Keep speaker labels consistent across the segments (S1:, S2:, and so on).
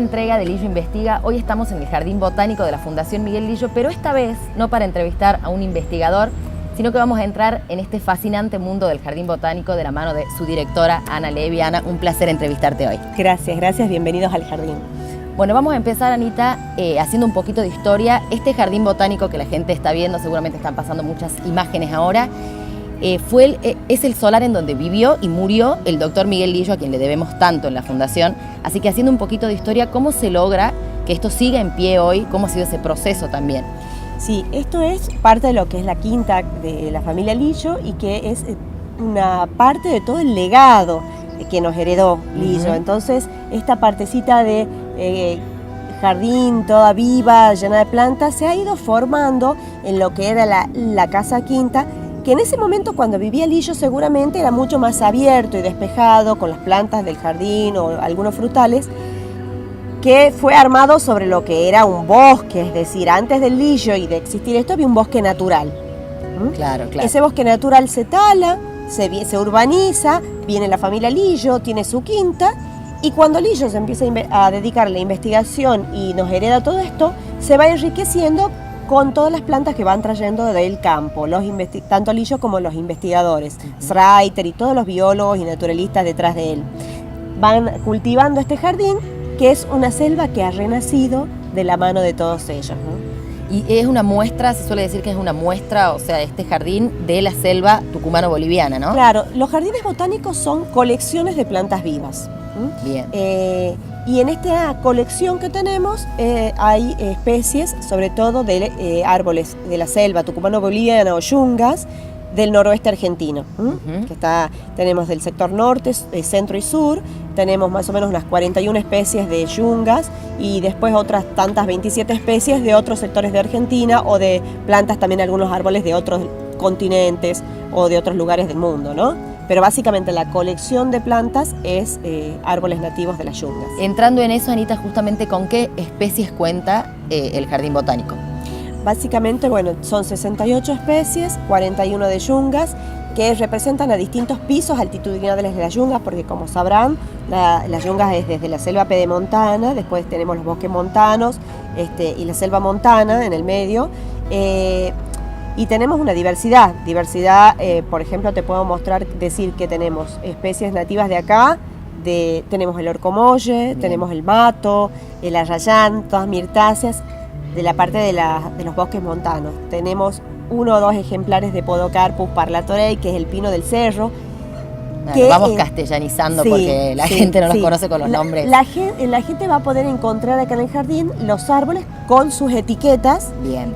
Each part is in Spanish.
S1: entrega de Lillo Investiga. Hoy estamos en el Jardín Botánico de la Fundación Miguel Lillo, pero esta vez no para entrevistar a un investigador, sino que vamos a entrar en este fascinante mundo del Jardín Botánico de la mano de su directora, Ana Levy. Ana, un placer entrevistarte hoy.
S2: Gracias, bienvenidos al jardín.
S1: Bueno, vamos a empezar, Anita, haciendo un poquito de historia. Este Jardín Botánico que la gente está viendo, seguramente están pasando muchas imágenes ahora, es el solar en donde vivió y murió el doctor Miguel Lillo, a quien le debemos tanto en la Fundación. Así que haciendo un poquito de historia, ¿cómo se logra que esto siga en pie hoy? ¿Cómo ha sido ese proceso también?
S2: Sí, esto es parte de lo que es la quinta de la familia Lillo y que es una parte de todo el legado que nos heredó Lillo. Entonces, esta partecita de jardín toda viva, llena de plantas, se ha ido formando en lo que era la casa quinta, que en ese momento cuando vivía Lillo seguramente era mucho más abierto y despejado con las plantas del jardín o algunos frutales, que fue armado sobre lo que era un bosque, es decir, antes del Lillo y de existir esto había un bosque natural.
S1: Claro.
S2: Ese bosque natural se tala, se urbaniza, viene la familia Lillo, tiene su quinta, y cuando Lillo se empieza a dedicar a la investigación y nos hereda todo esto, se va enriqueciendo con todas las plantas que van trayendo del campo, tanto Lillo como los investigadores, Schreiter y todos los biólogos y naturalistas detrás de él. Van cultivando este jardín, que es una selva que ha renacido de la mano de todos ellos, ¿no?
S1: Y es una muestra, se suele decir que es una muestra, o sea, este jardín de la selva tucumano-boliviana, ¿no?
S2: Claro, los jardines botánicos son colecciones de plantas vivas.
S1: Bien.
S2: Y en esta colección que tenemos hay especies, sobre todo de árboles de la selva tucumano-boliviana o yungas, del noroeste argentino, que tenemos del sector norte, centro y sur, tenemos más o menos unas 41 especies de yungas y después otras tantas 27 especies de otros sectores de Argentina o de plantas también algunos árboles de otros continentes o de otros lugares del mundo, ¿no? Pero básicamente la colección de plantas es árboles nativos de las yungas.
S1: Entrando en eso, Anita, justamente ¿con qué especies cuenta el Jardín Botánico?
S2: Básicamente, bueno, son 68 especies, 41 de yungas, que representan a distintos pisos altitudinales de las yungas, porque como sabrán, las yungas es desde la selva pedemontana, después tenemos los bosques montanos y la selva montana en el medio, y tenemos una diversidad, por ejemplo, te puedo decir que tenemos especies nativas de acá, tenemos el orcomolle, tenemos el mato, el arrayán, todas mirtáceas, de la parte de los bosques montanos. Tenemos 1 o 2 ejemplares de Podocarpus parlatorei, que es el pino del cerro.
S1: Vamos castellanizando, sí, porque la gente no los conoce con los nombres.
S2: La gente va a poder encontrar acá en el jardín los árboles con sus etiquetas,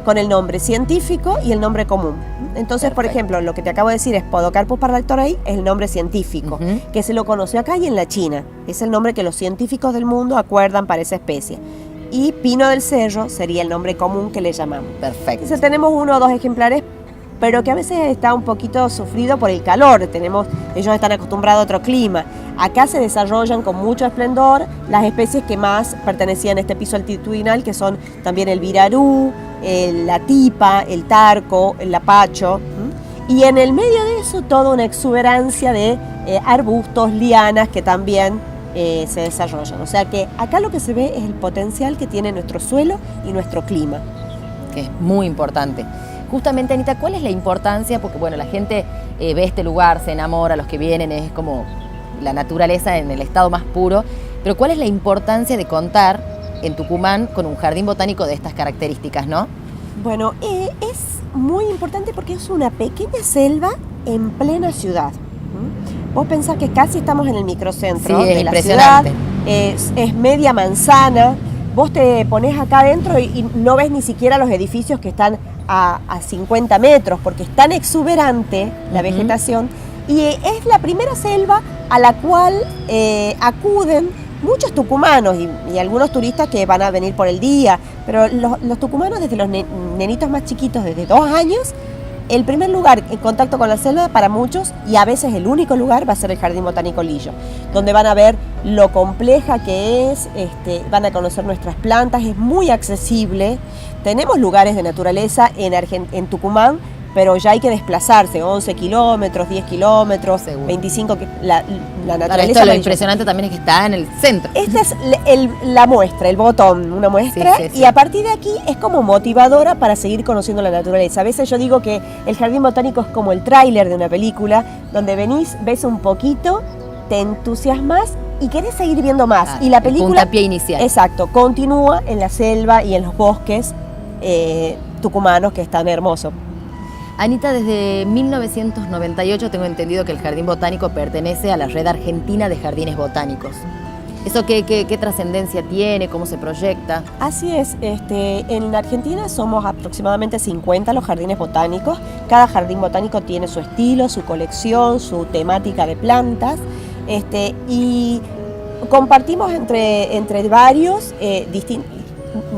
S2: con el nombre científico y el nombre común. Entonces, por ejemplo, lo que te acabo de decir es Podocarpus parlatorei, es el nombre científico, que se lo conoció acá y en la China. Es el nombre que los científicos del mundo acuerdan para esa especie. Y pino del cerro sería el nombre común que le llamamos.
S1: Perfecto.
S2: Entonces tenemos 1 o 2 ejemplares, pero que a veces está un poquito sufrido por el calor. Ellos están acostumbrados a otro clima. Acá se desarrollan con mucho esplendor las especies que más pertenecían a este piso altitudinal, que son también el virarú, la tipa, el tarco, el lapacho. Y en el medio de eso toda una exuberancia de arbustos, lianas que también se desarrollan. O sea que acá lo que se ve es el potencial que tiene nuestro suelo y nuestro clima.
S1: Que es muy importante. Justamente, Anita, ¿cuál es la importancia? Porque bueno, la gente ve este lugar, se enamora, los que vienen, es como la naturaleza en el estado más puro, pero ¿cuál es la importancia de contar en Tucumán con un jardín botánico de estas características, no?
S2: Bueno, es muy importante porque es una pequeña selva en plena ciudad. Vos pensás que casi estamos en el microcentro de la ciudad, es media manzana, vos te pones acá adentro y no ves ni siquiera los edificios que están a 50 metros, porque es tan exuberante la vegetación, y es la primera selva a la cual acuden muchos tucumanos y algunos turistas que van a venir por el día, pero los tucumanos desde los nenitos más chiquitos, desde 2 años, el primer lugar en contacto con la selva para muchos, y a veces el único lugar, va a ser el Jardín Botánico Lillo, donde van a ver lo compleja que es, van a conocer nuestras plantas, es muy accesible. Tenemos lugares de naturaleza en Tucumán pero ya hay que desplazarse, 11 kilómetros, 10 kilómetros,
S1: Seguro.
S2: 25, la naturaleza.
S1: Esto lo impresionante también es que está en el centro.
S2: Esta es la muestra, el botón, una muestra,
S1: Sí, sí, sí.
S2: y a partir de aquí es como motivadora para seguir conociendo la naturaleza. A veces yo digo que el jardín botánico es como el tráiler de una película, donde venís, ves un poquito, te entusiasmas y querés seguir viendo más.
S1: Ah,
S2: y la
S1: el
S2: película,
S1: puntapié inicial.
S2: exacto, continúa en la selva y en los bosques tucumanos, que es tan hermoso.
S1: Anita, desde 1998 tengo entendido que el Jardín Botánico pertenece a la Red Argentina de Jardines Botánicos. ¿Eso qué trascendencia tiene? ¿Cómo se proyecta?
S2: Así es, en Argentina somos aproximadamente 50 los jardines botánicos. Cada jardín botánico tiene su estilo, su colección, su temática de plantas, y compartimos entre varios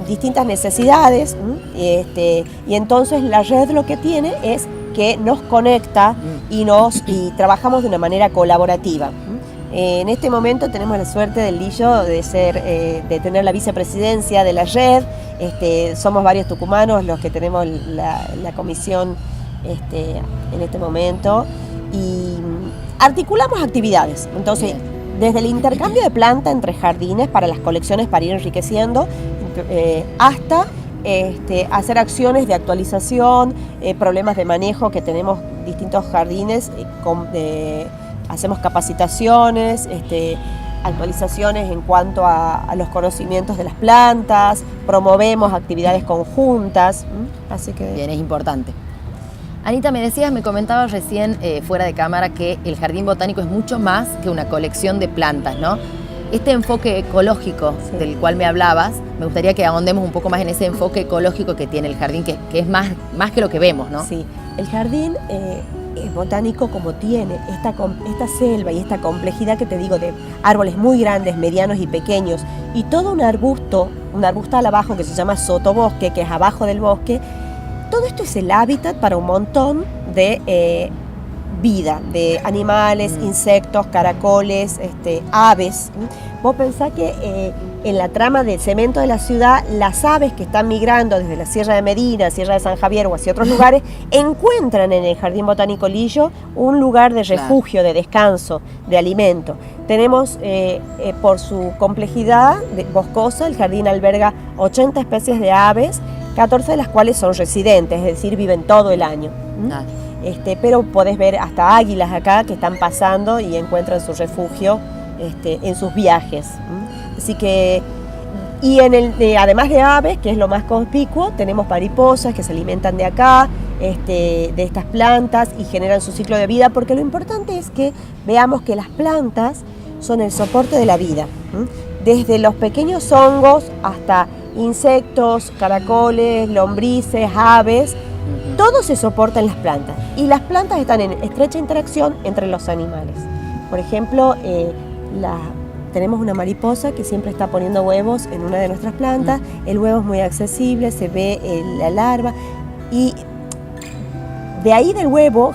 S2: distintas necesidades, y entonces la red lo que tiene es que nos conecta y trabajamos de una manera colaborativa. En este momento tenemos la suerte del Lillo de tener la vicepresidencia de la red. Somos varios tucumanos los que tenemos la comisión en este momento, y articulamos actividades. Entonces, desde el intercambio de planta entre jardines para las colecciones para ir enriqueciendo, hasta hacer acciones de actualización, problemas de manejo que tenemos distintos jardines, hacemos capacitaciones, actualizaciones en cuanto a los conocimientos de las plantas, promovemos actividades conjuntas, así que...
S1: Bien, es importante. Anita, me comentabas recién fuera de cámara que el Jardín Botánico es mucho más que una colección de plantas, ¿no? Este enfoque ecológico del cual me hablabas, me gustaría que ahondemos un poco más en ese enfoque ecológico que tiene el jardín, que es más que lo que vemos, ¿no?
S2: Sí, el jardín botánico, como tiene esta selva y esta complejidad que te digo, de árboles muy grandes, medianos y pequeños, y todo un arbustal abajo que se llama sotobosque, que es abajo del bosque. Todo esto es el hábitat para un montón de vida, de animales, insectos, caracoles, aves. Vos pensás que en la trama de cemento de la ciudad, las aves que están migrando desde la Sierra de Medina, Sierra de San Javier o hacia otros lugares, encuentran en el Jardín Botánico Lillo un lugar de refugio, de descanso, de alimento. Tenemos, por su complejidad boscosa, el jardín alberga 80 especies de aves, 14 de las cuales son residentes, es decir, viven todo el año. Pero podés ver hasta águilas acá que están pasando y encuentran su refugio en sus viajes. Así que, y además de aves, que es lo más conspicuo, tenemos mariposas que se alimentan de acá, de estas plantas, y generan su ciclo de vida, porque lo importante es que veamos que las plantas son el soporte de la vida, desde los pequeños hongos hasta insectos, caracoles, lombrices, aves. Todo se soporta en las plantas, y las plantas están en estrecha interacción entre los animales. Por ejemplo, tenemos una mariposa que siempre está poniendo huevos en una de nuestras plantas. El huevo es muy accesible, se ve la larva, y de ahí del huevo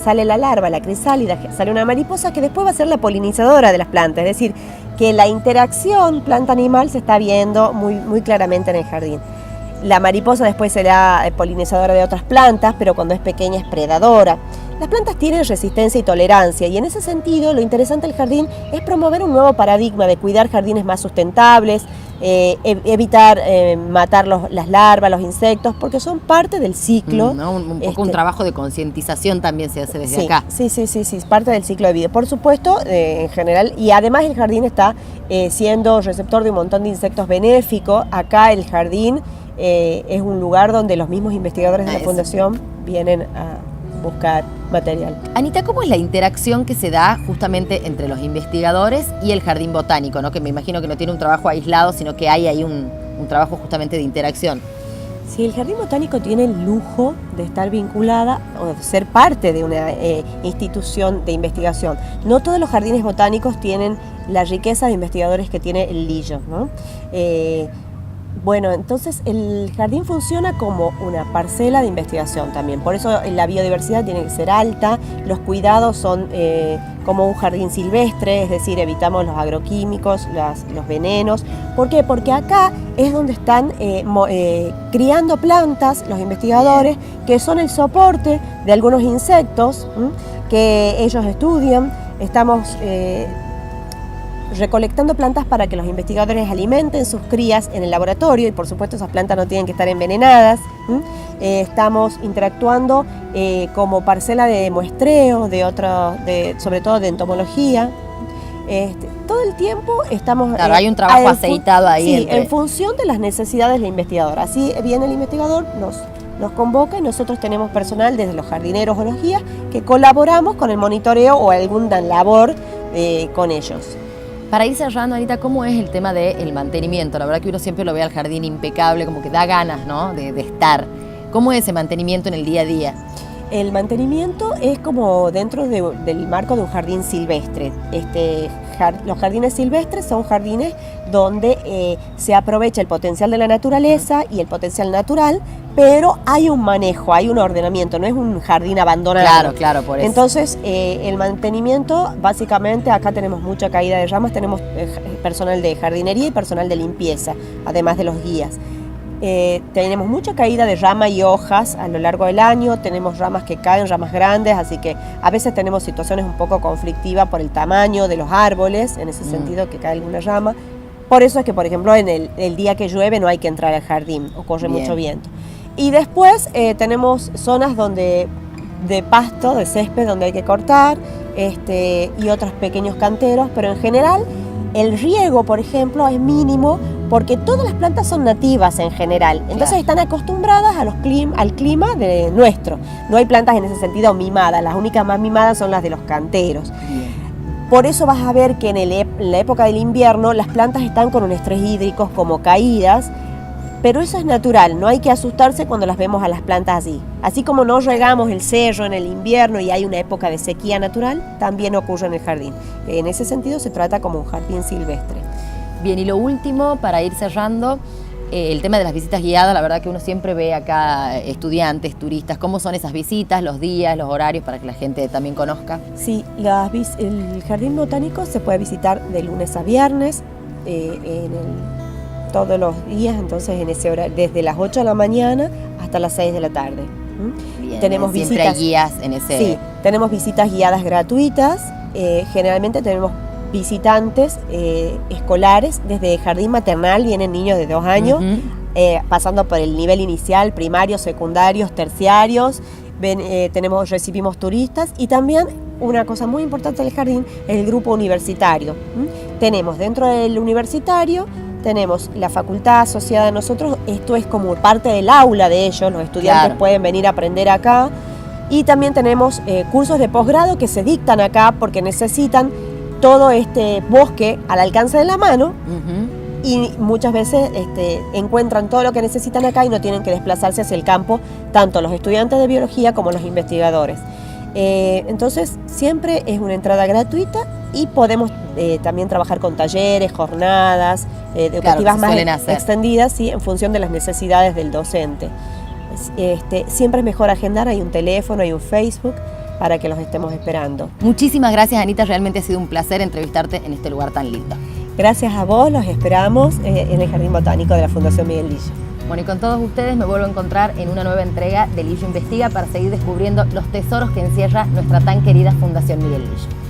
S2: sale la larva, la crisálida, sale una mariposa que después va a ser la polinizadora de las plantas. Es decir, que la interacción planta-animal se está viendo muy, muy claramente en el jardín. La mariposa después será polinizadora de otras plantas, pero cuando es pequeña es predadora. Las plantas tienen resistencia y tolerancia, y en ese sentido lo interesante del jardín es promover un nuevo paradigma de cuidar jardines más sustentables, evitar matar las larvas, los insectos, porque son parte del ciclo.
S1: Un poco un trabajo de concientización también se hace desde acá.
S2: Sí, es parte del ciclo de vida, por supuesto, en general, y además el jardín está siendo receptor de un montón de insectos benéficos. Acá el jardín es un lugar donde los mismos investigadores de la Fundación vienen a buscar material.
S1: Anita, ¿cómo es la interacción que se da justamente entre los investigadores y el jardín botánico, ¿no? Que me imagino que no tiene un trabajo aislado, sino que hay ahí un trabajo justamente de interacción.
S2: Sí, el jardín botánico tiene el lujo de estar vinculada o de ser parte de una institución de investigación. No todos los jardines botánicos tienen la riqueza de investigadores que tiene el Lillo, ¿no? Bueno, entonces el jardín funciona como una parcela de investigación también, por eso la biodiversidad tiene que ser alta, los cuidados son como un jardín silvestre, es decir, evitamos los agroquímicos, los venenos. ¿Por qué? Porque acá es donde están criando plantas los investigadores, que son el soporte de algunos insectos que ellos estudian. Estamos recolectando plantas para que los investigadores alimenten sus crías en el laboratorio y por supuesto esas plantas no tienen que estar envenenadas. Estamos interactuando como parcela de muestreo, sobre todo de entomología. Todo el tiempo estamos...
S1: Claro, hay un trabajo aceitado ahí.
S2: Sí, en función de las necesidades del investigador. Así viene el investigador, nos convoca y nosotros tenemos personal desde los jardineros o los guías que colaboramos con el monitoreo o alguna labor con ellos.
S1: Para ir cerrando, Anita, ¿cómo es el tema del mantenimiento? La verdad que uno siempre lo ve al jardín impecable, como que da ganas, ¿no?, de estar. ¿Cómo es ese mantenimiento en el día a día?
S2: El mantenimiento es como dentro del marco de un jardín silvestre. Los jardines silvestres son jardines donde se aprovecha el potencial de la naturaleza y el potencial natural, pero hay un manejo, hay un ordenamiento, no es un jardín abandonado.
S1: Claro, por eso.
S2: Entonces, el mantenimiento, básicamente, acá tenemos mucha caída de ramas, tenemos personal de jardinería y personal de limpieza, además de los guías. Tenemos mucha caída de rama y hojas a lo largo del año, tenemos ramas que caen, ramas grandes, así que a veces tenemos situaciones un poco conflictivas por el tamaño de los árboles, en ese sentido que cae alguna rama. Por eso es que, por ejemplo, en el día que llueve no hay que entrar al jardín o corre mucho viento. Y después tenemos zonas de pasto, de césped, donde hay que cortar y otros pequeños canteros, pero en general el riego, por ejemplo, es mínimo porque todas las plantas son nativas en general, entonces están acostumbradas al clima de nuestro. No hay plantas en ese sentido mimadas, las únicas más mimadas son las de los canteros. Por eso vas a ver que en la época del invierno las plantas están con un estrés hídrico como caídas, pero eso es natural, no hay que asustarse cuando las vemos a las plantas así. Así como no regamos el cerro en el invierno y hay una época de sequía natural, también ocurre en el jardín. En ese sentido se trata como un jardín silvestre.
S1: Bien, y lo último, para ir cerrando, el tema de las visitas guiadas. La verdad que uno siempre ve acá estudiantes, turistas, ¿cómo son esas visitas, los días, los horarios, para que la gente también conozca?
S2: Sí, el jardín botánico se puede visitar de lunes a viernes, todos los días, entonces en ese horario, desde las 8 de la mañana hasta las 6 de la tarde.
S1: Bien,
S2: tenemos
S1: siempre
S2: visitas,
S1: hay guías en ese...
S2: Sí, tenemos visitas guiadas gratuitas, generalmente tenemos visitantes escolares, desde jardín maternal vienen niños de 2 años, pasando por el nivel inicial, primarios, secundarios, terciarios, recibimos turistas y también una cosa muy importante del jardín es el grupo universitario. Tenemos dentro del universitario, tenemos la facultad asociada a nosotros, esto es como parte del aula de ellos, los estudiantes pueden venir a aprender acá, y también tenemos cursos de posgrado que se dictan acá porque necesitan todo este bosque al alcance de la mano y muchas veces encuentran todo lo que necesitan acá y no tienen que desplazarse hacia el campo, tanto los estudiantes de biología como los investigadores. Entonces siempre es una entrada gratuita y podemos también trabajar con talleres, jornadas educativas más extendidas, ¿sí?, en función de las necesidades del docente. Siempre es mejor agendar, hay un teléfono, hay un Facebook, para que los estemos esperando.
S1: Muchísimas gracias, Anita, realmente ha sido un placer entrevistarte en este lugar tan lindo.
S2: Gracias a vos, los esperamos en el Jardín Botánico de la Fundación Miguel Lillo.
S1: Bueno, y con todos ustedes me vuelvo a encontrar en una nueva entrega de Lillo Investiga para seguir descubriendo los tesoros que encierra nuestra tan querida Fundación Miguel Lillo.